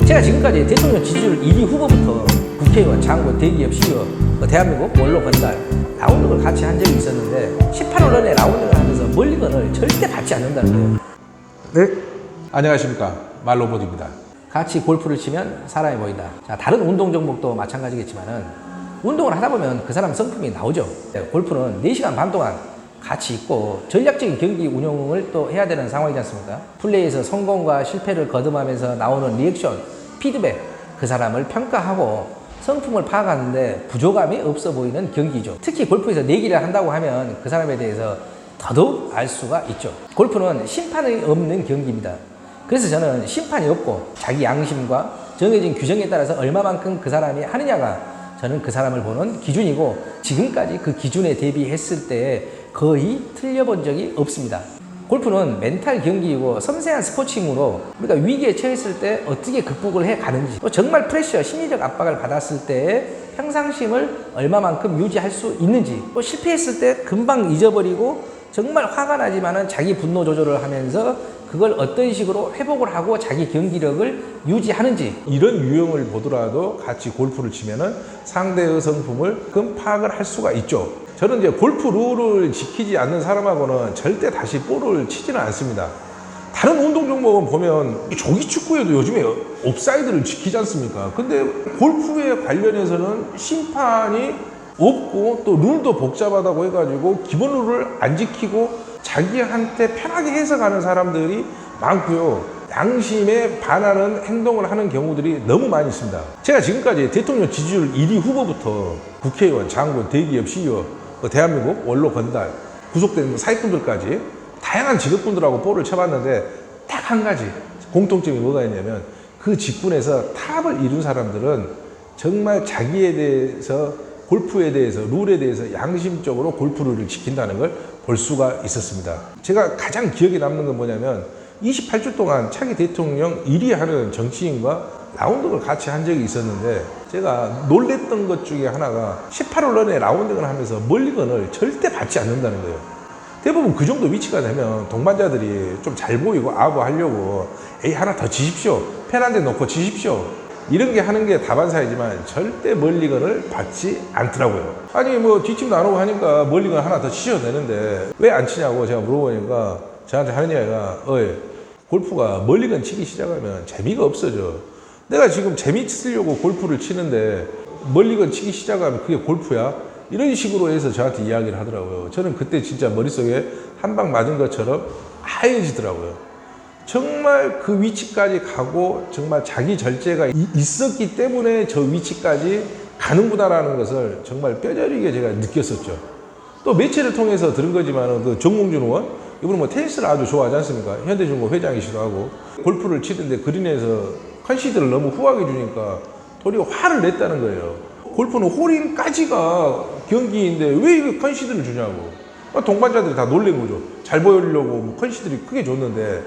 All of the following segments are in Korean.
제가 지금까지 대통령 지지율 1위 후보부터 국회의원, 장관, 대기업, CEO, 대한민국 원로 건달 라운딩을 같이 한 적이 있었는데 18월 전에 라운딩을 하면서 멀리건을 절대 받지 않는다는 거예요. 네. 안녕하십니까. 말로봇입니다. 같이 골프를 치면 사람이 보인다. 자, 다른 운동 종목도 마찬가지겠지만은 운동을 하다 보면 그 사람 성품이 나오죠. 골프는 4시간 반 동안 같이 있고 전략적인 경기 운영을 또 해야 되는 상황이지 않습니까? 플레이에서 성공과 실패를 거듭하면서 나오는 리액션, 피드백, 그 사람을 평가하고 성품을 파악하는데 부족함이 없어 보이는 경기죠. 특히 골프에서 내기를 한다고 하면 그 사람에 대해서 더더욱 알 수가 있죠. 골프는 심판이 없는 경기입니다. 그래서 저는 심판이 없고 자기 양심과 정해진 규정에 따라서 얼마만큼 그 사람이 하느냐가 저는 그 사람을 보는 기준이고 지금까지 그 기준에 대비했을 때 거의 틀려본 적이 없습니다. 골프는 멘탈 경기이고 섬세한 스포츠이므로 우리가 위기에 처했을 때 어떻게 극복을 해 가는지 또 정말 프레셔, 심리적 압박을 받았을 때의 평상심을 얼마만큼 유지할 수 있는지 또 실패했을 때 금방 잊어버리고 정말 화가 나지만은 자기 분노 조절을 하면서 그걸 어떤 식으로 회복을 하고 자기 경기력을 유지하는지 이런 유형을 보더라도 같이 골프를 치면은 상대의 성품을 금 파악을 할 수가 있죠. 저는 이제 골프 룰을 지키지 않는 사람하고는 절대 다시 볼을 치지는 않습니다. 다른 운동 종목은 보면 조기 축구에도 요즘에 옵사이드를 지키지 않습니까? 근데 골프에 관련해서는 심판이 없고 또 룰도 복잡하다고 해가지고 기본 룰을 안 지키고 자기한테 편하게 해석하는 사람들이 많고요. 양심에 반하는 행동을 하는 경우들이 너무 많이 있습니다. 제가 지금까지 대통령 지지율 1위 후보부터 국회의원, 장관, 대기업, CEO, 대한민국 원로 건달, 구속된 사익분들까지 다양한 직업분들하고 볼을 쳐봤는데 딱 한 가지 공통점이 뭐가 있냐면 그 직군에서 탑을 이룬 사람들은 정말 자기에 대해서 골프에 대해서 룰에 대해서 양심적으로 골프 룰을 지킨다는 걸 볼 수가 있었습니다. 제가 가장 기억에 남는 건 뭐냐면 28주 동안 차기 대통령 1위 하는 정치인과 라운딩을 같이 한 적이 있었는데 제가 놀랬던 것 중에 하나가 18월 전에 라운딩을 하면서 멀리건을 절대 받지 않는다는 거예요. 대부분 그 정도 위치가 되면 동반자들이 좀 잘 보이고 아부하려고 에이 하나 더 치십시오. 펜 한 대 놓고 치십시오. 이런 게 하는 게 다반사이지만 절대 멀리건을 받지 않더라고요. 아니 뭐 뒷짐도 안 오고 하니까 멀리건 하나 더 치셔도 되는데 왜 안 치냐고 제가 물어보니까 저한테 하는 이야기가 골프가 멀리건 치기 시작하면 재미가 없어져. 내가 지금 재미있으려고 골프를 치는데 멀리건 치기 시작하면 그게 골프야? 이런 식으로 해서 저한테 이야기를 하더라고요. 저는 그때 진짜 머릿속에 한 방 맞은 것처럼 하얘지더라고요. 정말 그 위치까지 가고 정말 자기 절제가 있었기 때문에 저 위치까지 가는구나라는 것을 정말 뼈저리게 제가 느꼈었죠. 또 매체를 통해서 들은 거지만 그 정몽준 의원 이분은 뭐 테니스를 아주 좋아하지 않습니까? 현대중공 회장이시기도 하고 골프를 치는데 그린에서 컨시드를 너무 후하게 주니까 도리어 화를 냈다는 거예요. 골프는 홀인까지가 경기인데 왜 이거 컨시드를 주냐고. 동반자들이 다 놀란 거죠. 잘 보이려고 컨시드를 크게 줬는데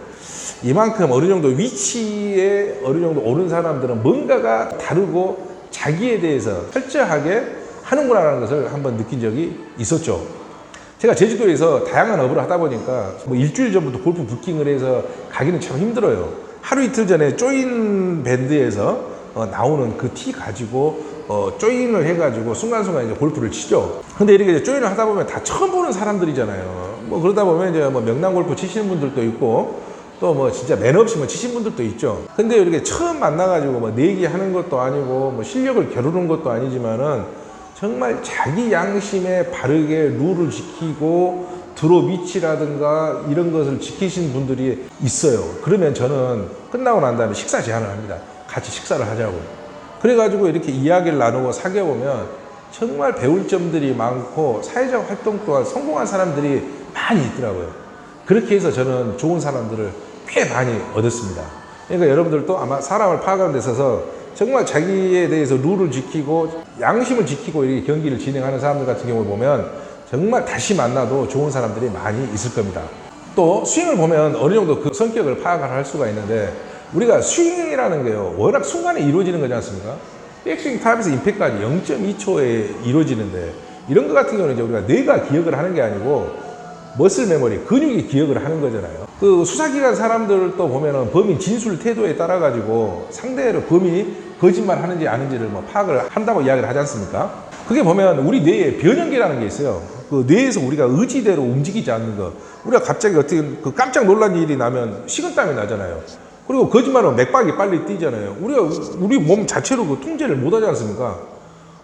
이만큼 어느 정도 위치에 어느 정도 오른 사람들은 뭔가가 다르고 자기에 대해서 철저하게 하는구나라는 것을 한번 느낀 적이 있었죠. 제가 제주도에서 다양한 업을 하다 보니까 뭐 일주일 전부터 골프 부킹을 해서 가기는 참 힘들어요. 하루 이틀 전에 조인 밴드에서 나오는 그 티 가지고 조인을 해가지고 순간순간 이제 골프를 치죠. 근데 이렇게 이제 조인을 하다 보면 다 처음 보는 사람들이잖아요. 뭐 그러다 보면 이제 뭐 명랑 골프 치시는 분들도 있고 또 뭐 진짜 매너 없이 뭐 치신 분들도 있죠. 근데 이렇게 처음 만나가지고 뭐 내기하는 것도 아니고 뭐 실력을 겨루는 것도 아니지만은 정말 자기 양심에 바르게 룰을 지키고 드롭 위치라든가 이런 것을 지키신 분들이 있어요. 그러면 저는 끝나고 난 다음에 식사 제안을 합니다. 같이 식사를 하자고. 그래가지고 이렇게 이야기를 나누고 사귀어보면 정말 배울 점들이 많고 사회적 활동 또한 성공한 사람들이 많이 있더라고요. 그렇게 해서 저는 좋은 사람들을 꽤 많이 얻었습니다. 그러니까 여러분들도 아마 사람을 파악하는 데 있어서 정말 자기에 대해서 룰을 지키고 양심을 지키고 이렇게 경기를 진행하는 사람들 같은 경우를 보면 정말 다시 만나도 좋은 사람들이 많이 있을 겁니다. 또 스윙을 보면 어느 정도 그 성격을 파악을 할 수가 있는데 우리가 스윙이라는 게요 워낙 순간에 이루어지는 거지 않습니까? 백스윙 탑에서 임팩트까지 0.2초에 이루어지는데 이런 것 같은 경우는 이제 우리가 뇌가 기억을 하는 게 아니고 머슬 메모리, 근육이 기억을 하는 거잖아요. 그 수사기관 사람들도 보면은 범인 진술 태도에 따라 가지고 상대를 범인이 거짓말 하는지 아닌지를 뭐 파악을 한다고 이야기를 하지 않습니까? 그게 보면 우리 뇌에 변형계라는 게 있어요. 그 뇌에서 우리가 의지대로 움직이지 않는 거. 우리가 갑자기 어떻게 그 깜짝 놀란 일이 나면 식은땀이 나잖아요. 그리고 거짓말은 맥박이 빨리 뛰잖아요. 우리 몸 자체로 그 통제를 못 하지 않습니까?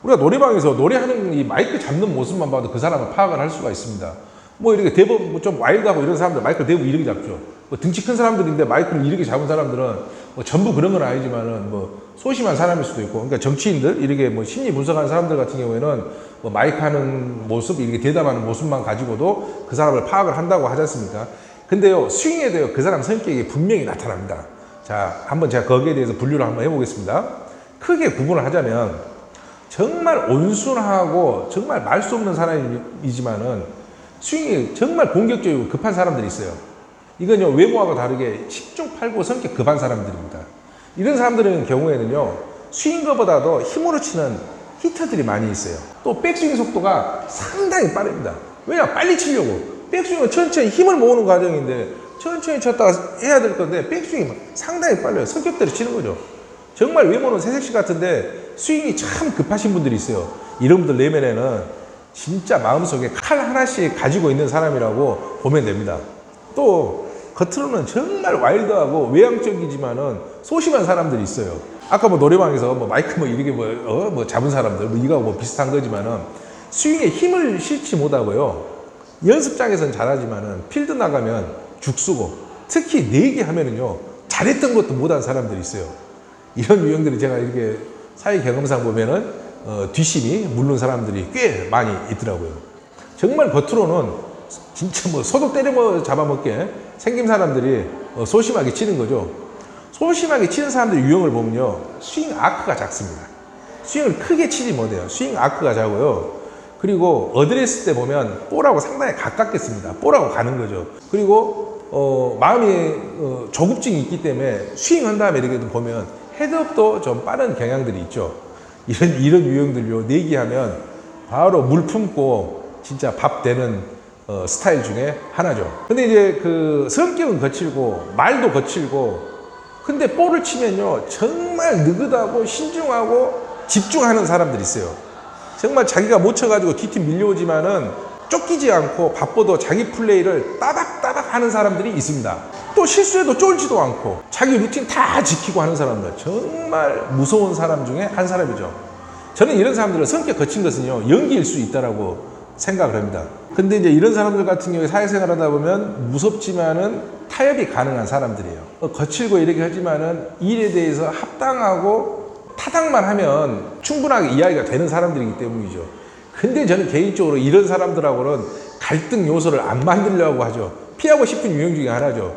우리가 노래방에서 노래하는 이 마이크 잡는 모습만 봐도 그 사람을 파악을 할 수가 있습니다. 뭐 이렇게 대부분 뭐좀 와일드하고 이런 사람들 마이크를 대부분 이렇게 잡죠. 뭐 등치 큰 사람들인데 마이크를 이렇게 잡은 사람들은 뭐 전부 그런 건 아니지만은 뭐 소심한 사람일 수도 있고, 그러니까 정치인들 이렇게 뭐 심리 분석하는 사람들 같은 경우에는 뭐 마이크 하는 모습, 이렇게 대담하는 모습만 가지고도 그 사람을 파악을 한다고 하지 않습니까? 근데요, 스윙에도요, 그 사람 성격이 분명히 나타납니다. 자, 한번 제가 거기에 대해서 분류를 한번 해보겠습니다. 크게 구분을 하자면 정말 온순하고 정말 말 수 없는 사람이지만은 스윙이 정말 공격적이고 급한 사람들이 있어요. 이건요, 외모하고 다르게 10중 8구 성격 급한 사람들입니다. 이런 사람들의 경우에는요, 스윙거보다도 힘으로 치는 히터들이 많이 있어요. 또 백스윙 속도가 상당히 빠릅니다. 왜냐? 빨리 치려고. 백스윙은 천천히 힘을 모으는 과정인데 천천히 쳤다가 해야 될 건데 백스윙이 상당히 빨라요. 성격대로 치는 거죠. 정말 외모는 새색시 같은데 스윙이 참 급하신 분들이 있어요. 이런 분들 내면에는 진짜 마음속에 칼 하나씩 가지고 있는 사람이라고 보면 됩니다. 또 겉으로는 정말 와일드하고 외향적이지만은 소심한 사람들이 있어요. 아까 뭐 노래방에서 뭐 마이크 뭐 이렇게 뭐 잡은 사람들 뭐 이거하고 뭐 비슷한 거지만은 스윙에 힘을 실지 못하고요. 연습장에서는 잘하지만은 필드 나가면 죽쓰고, 특히 내기하면은요 잘했던 것도 못한 사람들이 있어요. 이런 유형들이 제가 이렇게 사회 경험상 보면은 뒷심이 물른 사람들이 꽤 많이 있더라고요. 정말 겉으로는 진짜 뭐 소독 때려 잡아먹게 생긴 사람들이 소심하게 치는 거죠. 소심하게 치는 사람들의 유형을 보면요, 스윙 아크가 작습니다. 스윙을 크게 치지 못해요. 스윙 아크가 작고요. 그리고 어드레스 때 보면 볼하고 상당히 가깝게 씁니다. 볼하고 가는 거죠. 그리고 마음이 조급증이 있기 때문에 스윙한 다음에 이렇게 보면 헤드업도 좀 빠른 경향들이 있죠. 이런 유형들요, 내기하면 바로 물 품고 진짜 밥 되는 스타일 중에 하나죠. 근데 이제 그 성격은 거칠고 말도 거칠고, 근데 볼을 치면요 정말 느긋하고 신중하고 집중하는 사람들이 있어요. 정말 자기가 못 쳐가지고 뒷팀 밀려오지만은 쫓기지 않고 바빠도 자기 플레이를 따박따박 하는 사람들이 있습니다. 또 실수해도 쫄지도 않고 자기 루틴 다 지키고 하는 사람들, 정말 무서운 사람 중에 한 사람이죠. 저는 이런 사람들은 성격 거친 것은요 연기일 수 있다라고 생각을 합니다. 근데 이제 이런 사람들 같은 경우에 사회생활 하다 보면 무섭지만은 타협이 가능한 사람들이에요. 거칠고 이렇게 하지만은 일에 대해서 합당하고 타당만 하면 충분하게 이야기가 되는 사람들이기 때문이죠. 근데 저는 개인적으로 이런 사람들하고는 갈등 요소를 안 만들려고 하죠. 피하고 싶은 유형 중에 하나죠.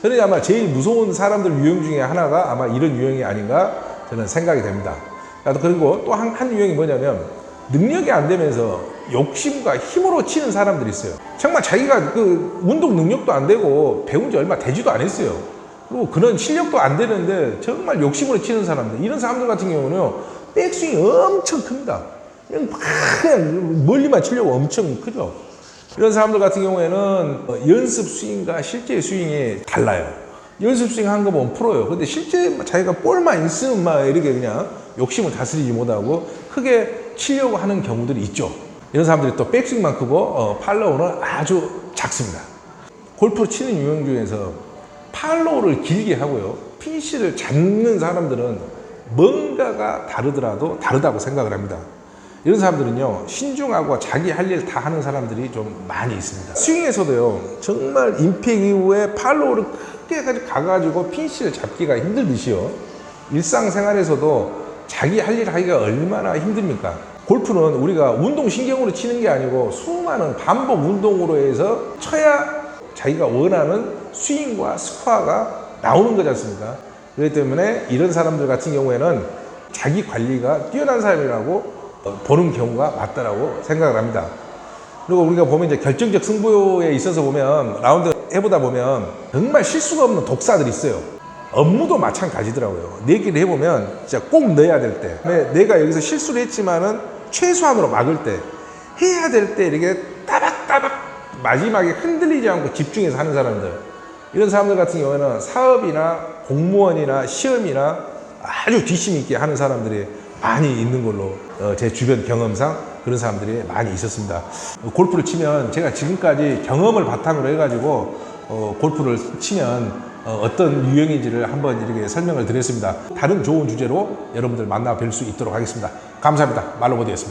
저는 아마 제일 무서운 사람들 유형 중에 하나가 아마 이런 유형이 아닌가 저는 생각이 됩니다. 그리고 또 한 유형이 뭐냐면, 능력이 안 되면서 욕심과 힘으로 치는 사람들이 있어요. 정말 자기가 그 운동 능력도 안 되고 배운 지 얼마 되지도 않았어요. 그리고 그런 실력도 안 되는데 정말 욕심으로 치는 사람들, 이런 사람들 같은 경우는 백스윙이 엄청 큽니다. 그냥 멀리만 치려고 엄청 크죠. 이런 사람들 같은 경우에는 연습 스윙과 실제 스윙이 달라요. 연습 스윙 한 거 보면 프로예요. 근데 실제 자기가 볼만 있으면 막 이렇게 그냥 욕심을 다스리지 못하고 크게 치려고 하는 경우들이 있죠. 이런 사람들이 또 백스윙만 크고 팔로우는 아주 작습니다. 골프 치는 유형 중에서 팔로우를 길게 하고요, 피니시를 잡는 사람들은 뭔가가 다르더라도 다르다고 생각을 합니다. 이런 사람들은요 신중하고 자기 할 일 다 하는 사람들이 좀 많이 있습니다. 스윙에서도요 정말 임팩 이후에 팔로우를 크게 가가지고 피니시를 잡기가 힘들듯이요, 일상생활에서도 자기 할 일 하기가 얼마나 힘듭니까? 골프는 우리가 운동신경으로 치는 게 아니고 수많은 반복 운동으로 해서 쳐야 자기가 원하는 스윙과 스코어가 나오는 거지 않습니까? 그렇기 때문에 이런 사람들 같은 경우에는 자기 관리가 뛰어난 사람이라고 보는 경우가 맞다라고 생각을 합니다. 그리고 우리가 보면 이제 결정적 승부에 있어서 보면 라운드 해보다 보면 정말 실수가 없는 독사들이 있어요. 업무도 마찬가지더라고요. 내기를 해보면 진짜 꼭 넣어야 될 때, 내가 여기서 실수를 했지만은 최소한으로 막을 때, 해야 될 때 이렇게 따박따박 마지막에 흔들리지 않고 집중해서 하는 사람들, 이런 사람들 같은 경우에는 사업이나 공무원이나 시험이나 아주 뒷심 있게 하는 사람들이 많이 있는 걸로 제 주변 경험상 그런 사람들이 많이 있었습니다. 골프를 치면 제가 지금까지 경험을 바탕으로 해가지고 골프를 치면 어떤 유형인지를 한번 이렇게 설명을 드렸습니다. 다른 좋은 주제로 여러분들 만나 뵐 수 있도록 하겠습니다. 감사합니다. 말로보드였습니다.